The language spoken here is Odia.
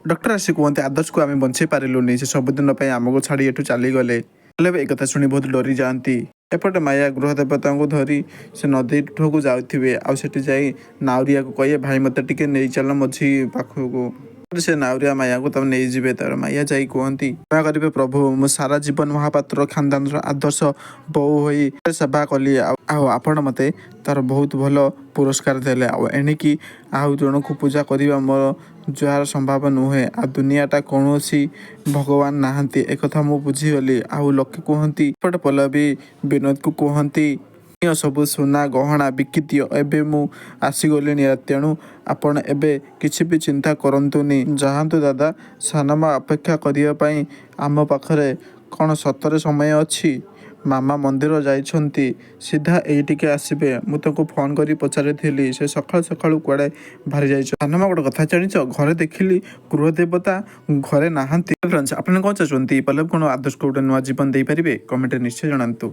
ଡକ୍ଟର ଆସି କୁହନ୍ତି ଆଦର୍ଶକୁ ଆମେ ବଞ୍ଚେଇ ପାରିଲୁନି, ସେ ସବୁଦିନ ପାଇଁ ଆମକୁ ଛାଡ଼ି ଏଠୁ ଚାଲିଗଲେ। ପଲ୍ଲବୀ ଏ କଥା ଶୁଣି ବହୁତ ଡରି ଯାଆନ୍ତି। ଏପଟେ ମାୟା ଗୃହ ଦେବତାଙ୍କୁ ଧରି ସେ ନଦୀଠକୁ ଯାଉଥିବେ, ଆଉ ସେଠି ଯାଇ ନାଉରିଆକୁ କହିବେ ଭାଇ ମୋତେ ଟିକେ ନେଇ ଚାଲ ମଝି ପାଖକୁ। ସେ ନାଉରିଆ ମାୟାକୁ ତାକୁ ନେଇଯିବେ। ତାର ମାୟା ଯାଇ କୁହନ୍ତି କ୍ଷମା କରିବେ ପ୍ରଭୁ, ମୁଁ ସାରା ଜୀବନ ମହାପାତ୍ର ଖାନଦାନର ଆଦର୍ଶ ବୋହୂ ହୋଇ ସେବା କଲି, ଆଉ ଆପଣ ମୋତେ ତାର ବହୁତ ଭଲ ପୁରସ୍କାର ଦେଲେ, ଆଉ ଏଣିକି ଆଉ ଜଣକୁ ପୂଜା କରିବା ମୋର ଯାହାର ସମ୍ଭବ ନୁହେଁ। ଆଉ ଦୁନିଆଟା କୌଣସି ଭଗବାନ ନାହାନ୍ତି ଏକଥା ମୁଁ ବୁଝିଗଲି। ଆଉ ଲୋକେ କୁହନ୍ତି ଏପଟେ ପଲ୍ଲବୀ ବିନୋଦକୁ କୁହନ୍ତି ସବୁ ସୁନା ଗହଣା ବିକିଦିଅ, ଏବେ ମୁଁ ଆସିଗଲିଣି, ତେଣୁ ଆପଣ ଏବେ କିଛି ବି ଚିନ୍ତା କରନ୍ତୁନି। ଯାଆନ୍ତୁ ଦାଦା, ସାନମା ଅପେକ୍ଷା କରିବା ପାଇଁ ଆମ ପାଖରେ କ'ଣ ସତରେ ସମୟ ଅଛି? ମାମା ମନ୍ଦିର ଯାଇଛନ୍ତି, ସିଧା ଏଇଠିକି ଆସିବେ। ମୁଁ ତାଙ୍କୁ ଫୋନ୍ କରି ପଚାରିଥିଲି, ସେ ସକାଳୁ ସକାଳୁ କୁଆଡ଼େ ବାହାରି ଯାଇଛନ୍ତି। ସାନମା ଗୋଟେ କଥା ଜାଣିଛ, ଘରେ ଦେଖିଲି ଗୃହ ଦେବତା ଘରେ ନାହାନ୍ତି। ଫ୍ରେଣ୍ଡସ୍, ଆପଣ କ'ଣ ଚାହୁଁଛନ୍ତି? ପଲ୍ଲବୀ କ'ଣ ଆଦର୍ଶକୁ ଗୋଟେ ନୂଆ ଜୀବନ ଦେଇପାରିବେ? କମେଣ୍ଟରେ ନିଶ୍ଚୟ ଜଣାନ୍ତୁ।